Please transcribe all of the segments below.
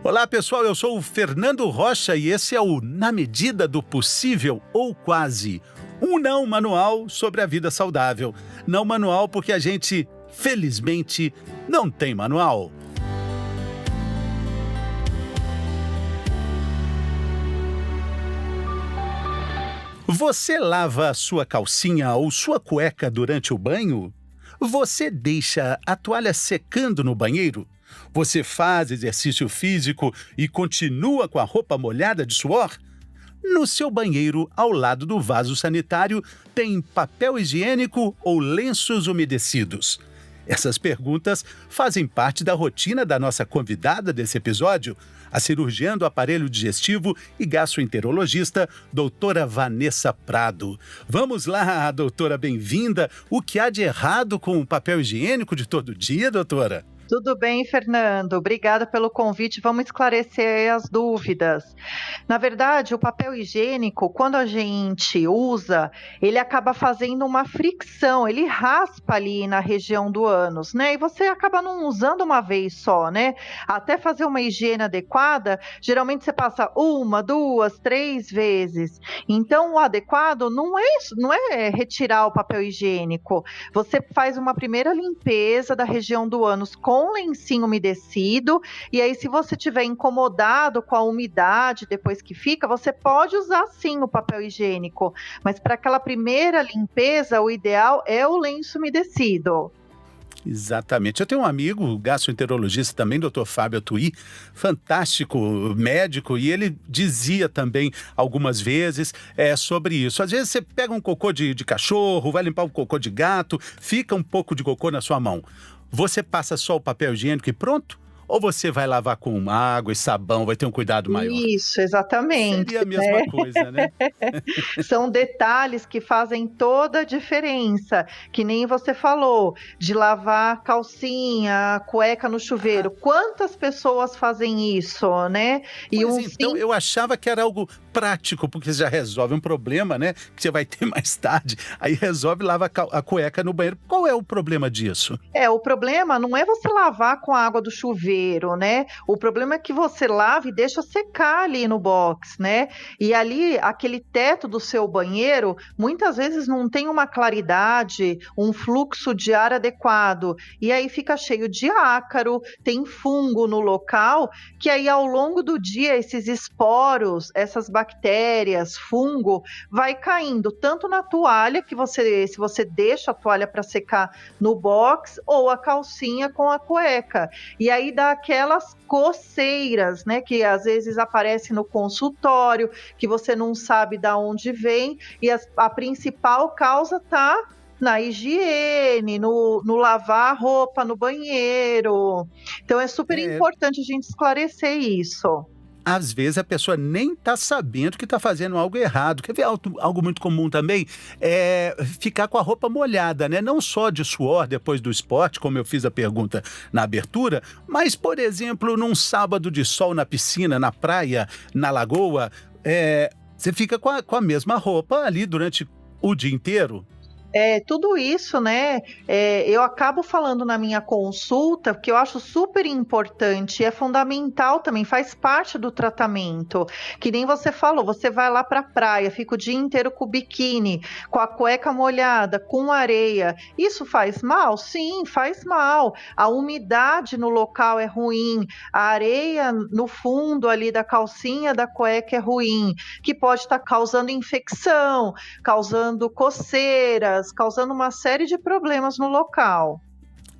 Olá pessoal, eu sou o Fernando Rocha e esse é o Na Medida do Possível ou Quase, um não manual sobre a vida saudável. Não manual porque a gente, felizmente, não tem manual. Você lava a sua calcinha ou sua cueca durante o banho? Você deixa a toalha secando no banheiro? Você faz exercício físico e continua com a roupa molhada de suor? No seu banheiro, ao lado do vaso sanitário, tem papel higiênico ou lenços umedecidos? Essas perguntas fazem parte da rotina da nossa convidada desse episódio, a cirurgiã do aparelho digestivo e gastroenterologista, doutora Vanessa Prado. Vamos lá, doutora, bem-vinda. O que há de errado com o papel higiênico de todo dia, doutora? Tudo bem, Fernando? Obrigada pelo convite. Vamos esclarecer as dúvidas. Na verdade, o papel higiênico, quando a gente usa, ele acaba fazendo uma fricção, ele raspa ali na região do ânus, né? E você acaba não usando uma vez só, né? Até fazer uma higiene adequada, geralmente você passa 1, 2, 3 vezes. Então, o adequado não é retirar o papel higiênico. Você faz uma primeira limpeza da região do ânus com lencinho umedecido, e aí se você estiver incomodado com a umidade depois que fica, você pode usar sim o papel higiênico, mas para aquela primeira limpeza, o ideal é o lenço umedecido. Exatamente. Eu tenho um amigo, gastroenterologista também, Dr. Fábio Atuí, fantástico médico, e ele dizia também algumas vezes sobre isso. Às vezes você pega um cocô de cachorro, vai limpar um cocô de gato, fica um pouco de cocô na sua mão. Você passa só o papel higiênico e pronto? Ou você vai lavar com água e sabão, vai ter um cuidado maior? Isso, exatamente. Seria a mesma coisa, né? São detalhes que fazem toda a diferença, que nem você falou, de lavar calcinha, cueca no chuveiro. Quantas pessoas fazem isso, né? Então, eu achava que era algo prático, porque você já resolve um problema, né? Que você vai ter mais tarde, aí resolve lavar a cueca no banheiro. Qual é o problema disso? O problema não é você lavar com a água do chuveiro, né? O problema é que você lava e deixa secar ali no box, né? E ali, aquele teto do seu banheiro, muitas vezes não tem uma claridade, um fluxo de ar adequado. E aí fica cheio de ácaro, tem fungo no local, que aí ao longo do dia, esses esporos, essas bactérias, fungo, vai caindo tanto na toalha, se você deixa a toalha para secar no box, ou a calcinha com a cueca. E aí dá aquelas coceiras, né, que às vezes aparecem no consultório, que você não sabe de onde vem, e a principal causa está na higiene, no lavar a roupa no banheiro. Então é super importante a gente esclarecer isso. Às vezes a pessoa nem está sabendo que está fazendo algo errado. Quer ver algo muito comum também? É ficar com a roupa molhada, né? Não só de suor depois do esporte, como eu fiz a pergunta na abertura, mas, por exemplo, num sábado de sol na piscina, na praia, na lagoa, você fica com a mesma roupa ali durante o dia inteiro. Tudo isso, né, eu acabo falando na minha consulta, porque eu acho super importante, é fundamental também, faz parte do tratamento, que nem você falou, você vai lá para a praia, fica o dia inteiro com o biquíni, com a cueca molhada, com areia, isso faz mal? Sim, faz mal, a umidade no local é ruim, a areia no fundo ali da calcinha da cueca é ruim, que pode estar causando infecção, causando coceiras, causando uma série de problemas no local.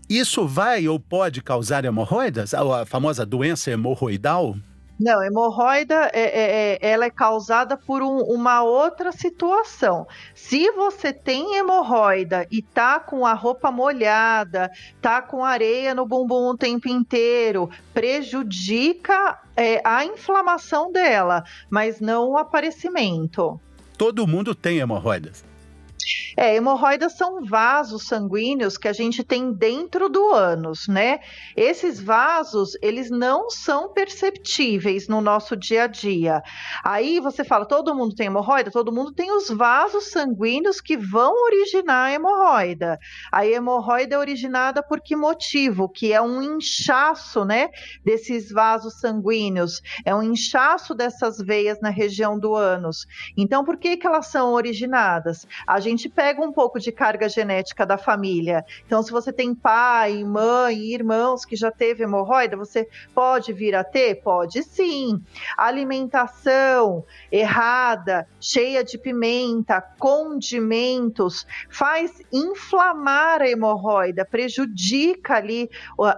Isso vai ou pode causar hemorroidas? A famosa doença hemorroidal? Não, hemorroida ela é causada por uma outra situação. Se você tem hemorroida e tá com a roupa molhada, tá com areia no bumbum o tempo inteiro, prejudica a inflamação dela, mas não o aparecimento. Todo mundo tem hemorroidas. Hemorroidas são vasos sanguíneos que a gente tem dentro do ânus, né? Esses vasos, eles não são perceptíveis no nosso dia a dia. Aí você fala, todo mundo tem hemorroida? Todo mundo tem os vasos sanguíneos que vão originar a hemorroida. A hemorroida é originada por que motivo? Que é um inchaço, né, desses vasos sanguíneos. É um inchaço dessas veias na região do ânus. Então, por que elas são originadas? A gente pega um pouco de carga genética da família. Então, se você tem pai, mãe, irmãos que já teve hemorroida, você pode vir a ter? Pode sim. Alimentação errada, cheia de pimenta, condimentos, faz inflamar a hemorroida, prejudica ali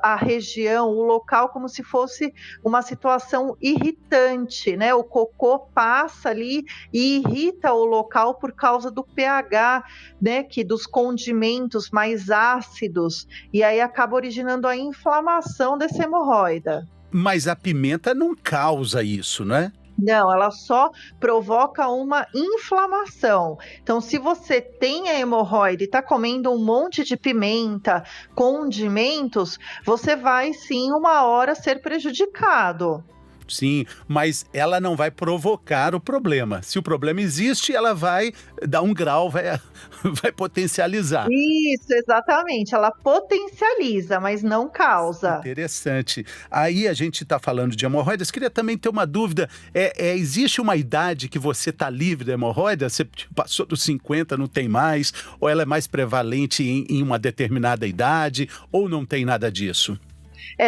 a região, o local, como se fosse uma situação irritante, né? O cocô passa ali e irrita o local por causa do pH, né, que dos condimentos mais ácidos, e aí acaba originando a inflamação dessa hemorroida. Mas a pimenta não causa isso, né? Não, ela só provoca uma inflamação. Então, se você tem a hemorroida e está comendo um monte de pimenta, condimentos, você vai sim uma hora ser prejudicado. Sim, mas ela não vai provocar o problema. Se o problema existe, ela vai dar um grau, vai potencializar. Isso, exatamente. Ela potencializa, mas não causa. Interessante. Aí a gente está falando de hemorroidas. Queria também ter uma dúvida. Existe uma idade que você está livre da hemorroida? Você passou dos 50, não tem mais? Ou ela é mais prevalente em uma determinada idade? Ou não tem nada disso?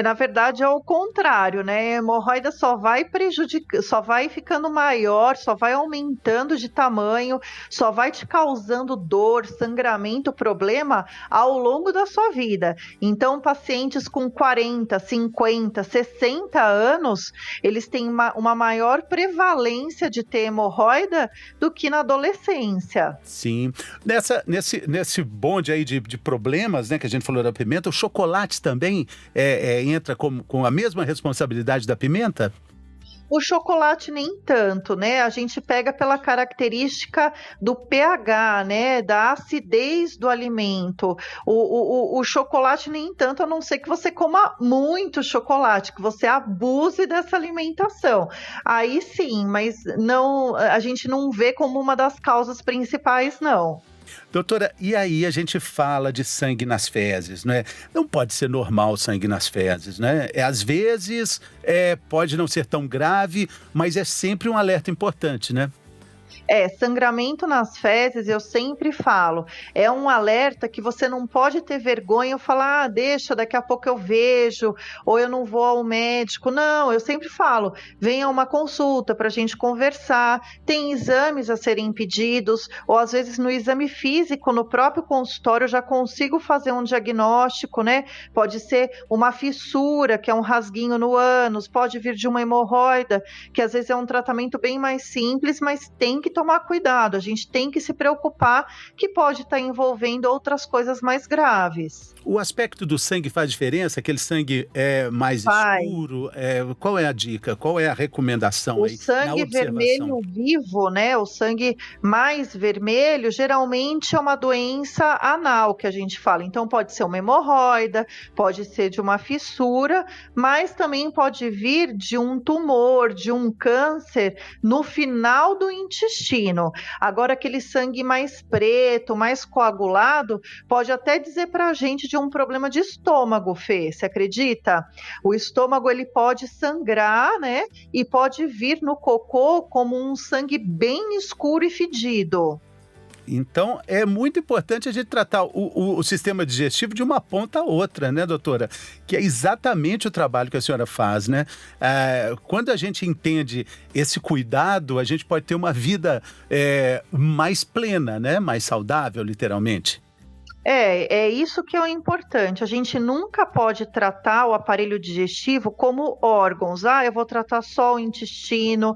Na verdade é o contrário, né? A hemorroida só vai prejudicar, só vai ficando maior, só vai aumentando de tamanho, só vai te causando dor, sangramento, problema ao longo da sua vida. Então, pacientes com 40, 50, 60 anos, eles têm uma maior prevalência de ter hemorroida do que na adolescência. Sim. Nesse bonde aí de problemas, né, que a gente falou da pimenta, o chocolate também entra com a mesma responsabilidade da pimenta? O chocolate nem tanto, né? A gente pega pela característica do pH, né? Da acidez do alimento. O chocolate nem tanto, a não ser que você coma muito chocolate, que você abuse dessa alimentação. Aí sim, mas não, a gente não vê como uma das causas principais, não. Doutora, e aí a gente fala de sangue nas fezes, né? Não pode ser normal o sangue nas fezes, né? Às vezes pode não ser tão grave, mas é sempre um alerta importante, né? Sangramento nas fezes, eu sempre falo, é um alerta que você não pode ter vergonha ou falar, deixa, daqui a pouco eu vejo, ou eu não vou ao médico. Não, eu sempre falo, venha a uma consulta para a gente conversar, tem exames a serem pedidos, ou às vezes no exame físico, no próprio consultório, eu já consigo fazer um diagnóstico, né? Pode ser uma fissura, que é um rasguinho no ânus, pode vir de uma hemorroida, que às vezes é um tratamento bem mais simples, mas tem que tomar cuidado, a gente tem que se preocupar que pode estar envolvendo outras coisas mais graves. O aspecto do sangue faz diferença? Aquele sangue mais escuro? Qual é a dica? Qual é a recomendação aí na sangue observação? vermelho vivo, né? O sangue mais vermelho, geralmente é uma doença anal que a gente fala. Então pode ser uma hemorroida, pode ser de uma fissura, mas também pode vir de um tumor, de um câncer no final do intestino. Agora, aquele sangue mais preto, mais coagulado, pode até dizer para a gente de um problema de estômago, Fê, você acredita? O estômago, ele pode sangrar, né? E pode vir no cocô como um sangue bem escuro e fedido. Então, é muito importante a gente tratar o sistema digestivo de uma ponta a outra, né, doutora? Que é exatamente o trabalho que a senhora faz, né? Quando a gente entende esse cuidado, a gente pode ter uma vida mais plena, né? Mais saudável, literalmente. É isso que é importante. A gente nunca pode tratar o aparelho digestivo como órgãos. Eu vou tratar só o intestino,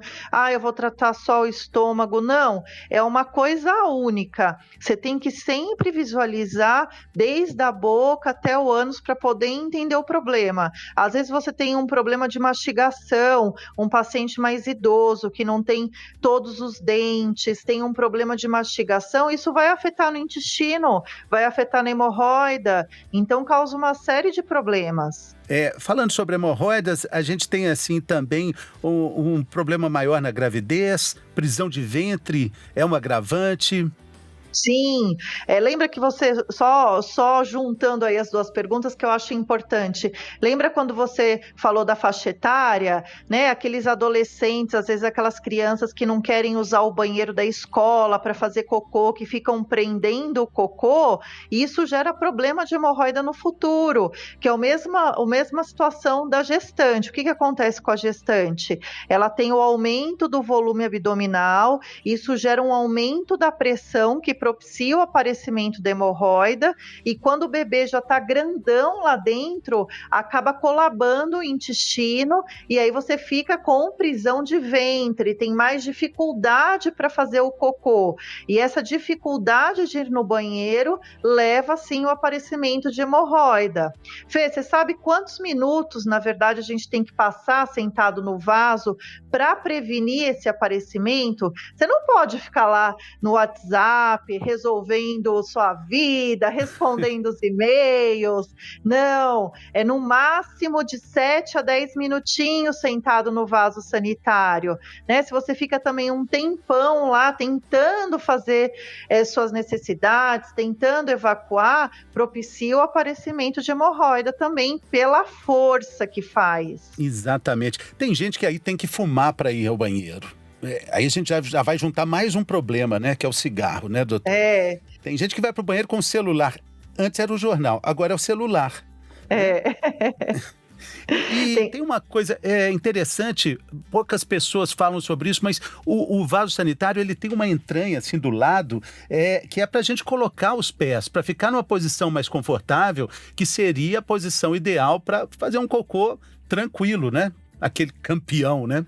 eu vou tratar só o estômago. Não, é uma coisa única. Você tem que sempre visualizar desde a boca até o ânus para poder entender o problema. Às vezes você tem um problema de mastigação, um paciente mais idoso que não tem todos os dentes, tem um problema de mastigação, isso vai afetar no intestino, vai afetar na hemorroida, então causa uma série de problemas. Falando sobre hemorroidas, a gente tem assim também um problema maior na gravidez, prisão de ventre é um agravante. Sim, lembra que você, só juntando aí as duas perguntas que eu acho importante, lembra quando você falou da faixa etária, né, aqueles adolescentes, às vezes aquelas crianças que não querem usar o banheiro da escola para fazer cocô, que ficam prendendo o cocô, e isso gera problema de hemorroida no futuro, que é a mesma situação da gestante. O que acontece com a gestante? Ela tem o aumento do volume abdominal, isso gera um aumento da pressão que propicia o aparecimento da hemorroida, e quando o bebê já está grandão lá dentro, acaba colabando o intestino, e aí você fica com prisão de ventre, tem mais dificuldade para fazer o cocô, e essa dificuldade de ir no banheiro leva sim o aparecimento de hemorroida. Fê, você sabe quantos minutos, na verdade, a gente tem que passar sentado no vaso para prevenir esse aparecimento? Você não pode ficar lá no WhatsApp, resolvendo sua vida, respondendo os e-mails. Não, é no máximo de 7 a 10 minutinhos sentado no vaso sanitário, né? Se você fica também um tempão lá tentando fazer suas necessidades, tentando evacuar, propicia o aparecimento de hemorroida também pela força que faz. Exatamente. Tem gente que aí tem que fumar para ir ao banheiro. Aí a gente já vai juntar mais um problema, né? Que é o cigarro, né, doutor? Tem gente que vai pro banheiro com o celular. Antes era o jornal, agora é o celular. E tem uma coisa interessante, poucas pessoas falam sobre isso, mas o vaso sanitário ele tem uma entranha assim do lado, que é para a gente colocar os pés, para ficar numa posição mais confortável, que seria a posição ideal para fazer um cocô tranquilo, né? Aquele campeão, né?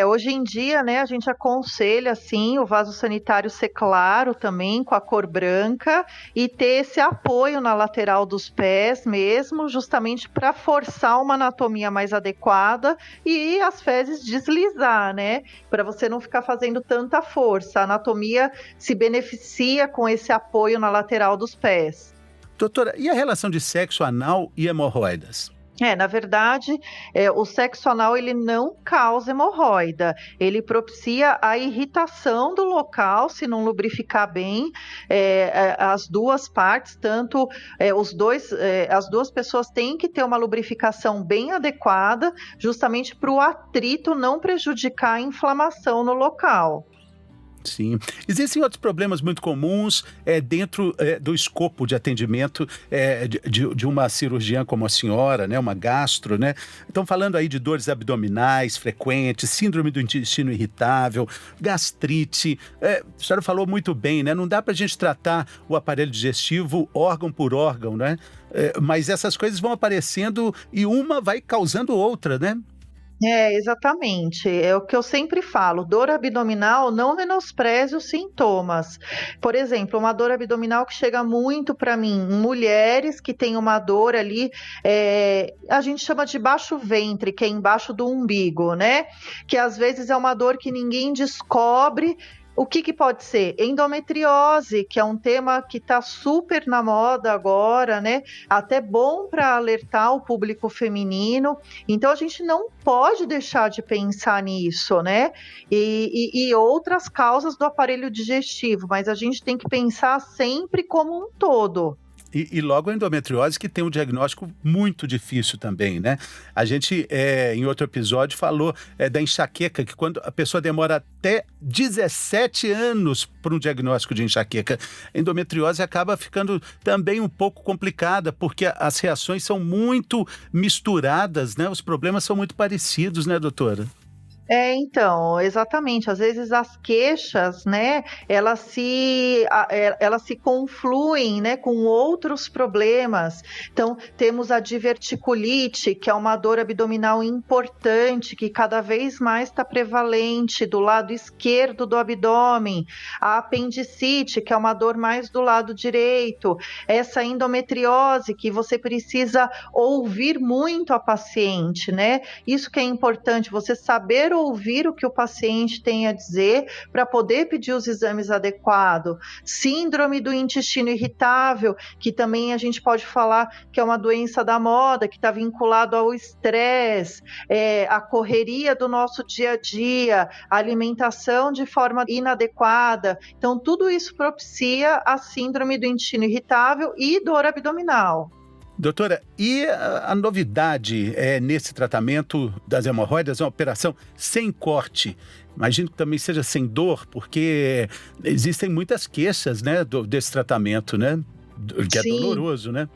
Hoje em dia, né, a gente aconselha, sim, o vaso sanitário ser claro também, com a cor branca, e ter esse apoio na lateral dos pés mesmo, justamente para forçar uma anatomia mais adequada e as fezes deslizar, né, para você não ficar fazendo tanta força. A anatomia se beneficia com esse apoio na lateral dos pés. Doutora, e a relação de sexo anal e hemorroidas? Na verdade, o sexo anal ele não causa hemorroida, ele propicia a irritação do local se não lubrificar bem as duas partes, tanto as duas pessoas têm que ter uma lubrificação bem adequada, justamente para o atrito não prejudicar a inflamação no local. Sim. Existem outros problemas muito comuns dentro do escopo de atendimento de uma cirurgiã como a senhora, né, uma gastro, né? Estão falando aí de dores abdominais frequentes, síndrome do intestino irritável, gastrite. A senhora falou muito bem, né? Não dá para a gente tratar o aparelho digestivo órgão por órgão, né? Mas essas coisas vão aparecendo e uma vai causando outra, né? Exatamente. É o que eu sempre falo. Dor abdominal, não menospreze os sintomas. Por exemplo, uma dor abdominal que chega muito para mim, mulheres que têm uma dor ali, a gente chama de baixo ventre, que é embaixo do umbigo, né? Que às vezes é uma dor que ninguém descobre. O que pode ser? Endometriose, que é um tema que está super na moda agora, né? Até bom para alertar o público feminino. Então, a gente não pode deixar de pensar nisso, né? E outras causas do aparelho digestivo, mas a gente tem que pensar sempre como um todo. E logo a endometriose, que tem um diagnóstico muito difícil também, né? A gente, em outro episódio, falou da enxaqueca, que quando a pessoa demora até 17 anos para um diagnóstico de enxaqueca, a endometriose acaba ficando também um pouco complicada, porque as reações são muito misturadas, né? Os problemas são muito parecidos, né, doutora? Então, exatamente. Às vezes as queixas, né, elas se confluem, né, com outros problemas. Então, temos a diverticulite, que é uma dor abdominal importante, que cada vez mais está prevalente do lado esquerdo do abdômen. A apendicite, que é uma dor mais do lado direito. Essa endometriose, que você precisa ouvir muito a paciente, né? Isso que é importante, você saber ouvir o que o paciente tem a dizer para poder pedir os exames adequados. Síndrome do intestino irritável, que também a gente pode falar que é uma doença da moda, que está vinculado ao estresse, a correria do nosso dia a dia, a alimentação de forma inadequada. Então, tudo isso propicia a síndrome do intestino irritável e dor abdominal. Doutora, e a novidade nesse tratamento das hemorroidas é uma operação sem corte? Imagino que também seja sem dor, porque existem muitas queixas, né, desse tratamento, né? Que é Sim. doloroso, né?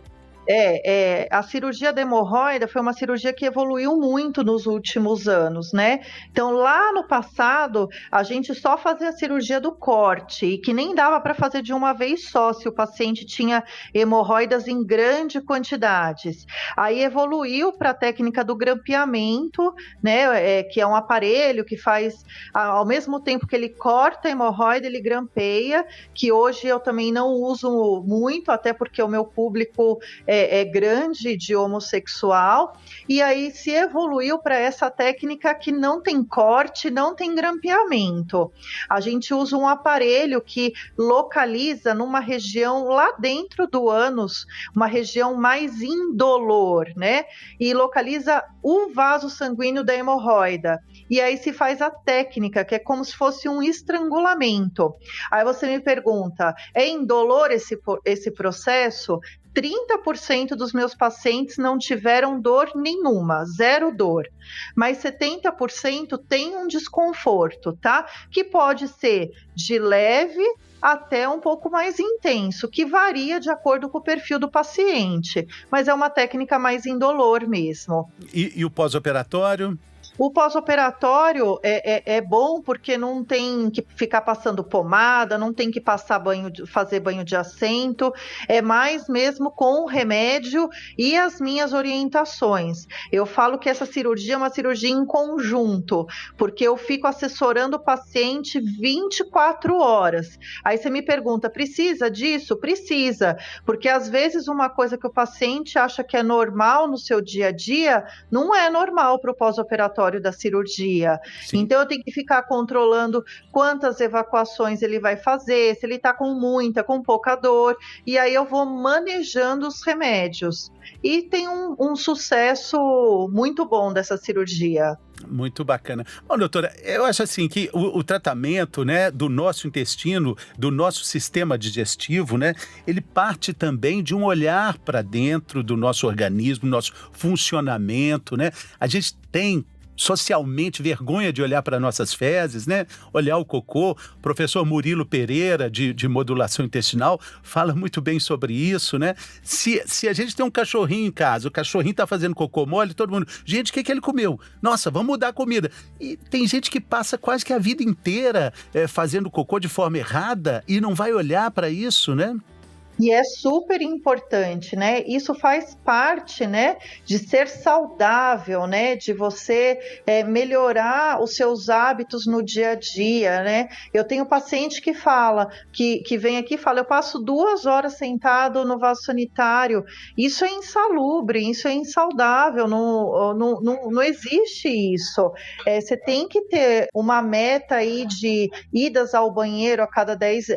A cirurgia da hemorroida foi uma cirurgia que evoluiu muito nos últimos anos, né? Então, lá no passado, a gente só fazia a cirurgia do corte, e que nem dava para fazer de uma vez só, se o paciente tinha hemorroidas em grande quantidades. Aí evoluiu para a técnica do grampeamento, né? Que é um aparelho que faz, ao mesmo tempo que ele corta a hemorroida, ele grampeia, que hoje eu também não uso muito, até porque o meu público é grande de homossexual, e aí se evoluiu para essa técnica que não tem corte, não tem grampeamento. A gente usa um aparelho que localiza numa região lá dentro do ânus, uma região mais indolor, né? E localiza o vaso sanguíneo da hemorroida. E aí se faz a técnica, que é como se fosse um estrangulamento. Aí você me pergunta, é indolor esse processo? 30% dos meus pacientes não tiveram dor nenhuma, zero dor. Mas 70% tem um desconforto, tá? Que pode ser de leve até um pouco mais intenso, que varia de acordo com o perfil do paciente. Mas é uma técnica mais indolor mesmo. E o pós-operatório? O pós-operatório é bom porque não tem que ficar passando pomada, não tem que fazer banho de assento, é mais mesmo com o remédio e as minhas orientações. Eu falo que essa cirurgia é uma cirurgia em conjunto, porque eu fico assessorando o paciente 24 horas. Aí você me pergunta, precisa disso? Precisa, porque às vezes uma coisa que o paciente acha que é normal no seu dia a dia, não é normal para o pós-operatório da cirurgia. Sim. Então eu tenho que ficar controlando quantas evacuações ele vai fazer, se ele está com muita, com pouca dor, e aí eu vou manejando os remédios. E tem um sucesso muito bom dessa cirurgia. Muito bacana. Bom, doutora, eu acho assim que o tratamento, né, do nosso intestino, do nosso sistema digestivo, né, ele parte também de um olhar para dentro do nosso organismo, nosso funcionamento, né? A gente tem socialmente vergonha de olhar para nossas fezes, né? Olhar o cocô. O professor Murilo Pereira, de modulação intestinal, fala muito bem sobre isso, né? Se a gente tem um cachorrinho em casa, o cachorrinho está fazendo cocô mole, todo mundo, gente, o que ele comeu? Nossa, vamos mudar a comida. E tem gente que passa quase que a vida inteira fazendo cocô de forma errada e não vai olhar para isso, né? E é super importante, né? Isso faz parte, né, de ser saudável, né? De você melhorar os seus hábitos no dia a dia, né? Eu tenho paciente que fala, que vem aqui e fala, eu passo 2 horas sentado no vaso sanitário. Isso é insalubre, isso é insaudável, não existe isso. Você tem que ter uma meta aí de idas ao banheiro a cada 10,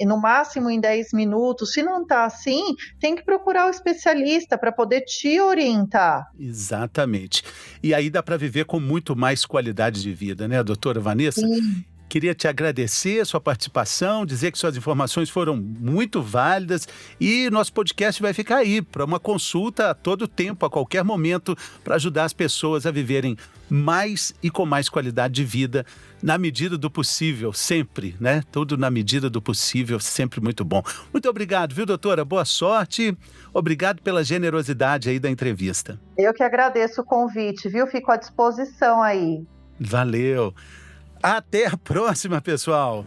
no máximo em 10 minutos. Se não está assim, tem que procurar o especialista para poder te orientar. Exatamente. E aí dá para viver com muito mais qualidade de vida, né, doutora Vanessa? Sim. Queria te agradecer a sua participação, dizer que suas informações foram muito válidas e nosso podcast vai ficar aí para uma consulta a todo tempo, a qualquer momento, para ajudar as pessoas a viverem mais e com mais qualidade de vida, na medida do possível, sempre, né? Tudo na medida do possível, sempre muito bom. Muito obrigado, viu, doutora? Boa sorte. Obrigado pela generosidade aí da entrevista. Eu que agradeço o convite, viu? Fico à disposição aí. Valeu. Até a próxima, pessoal.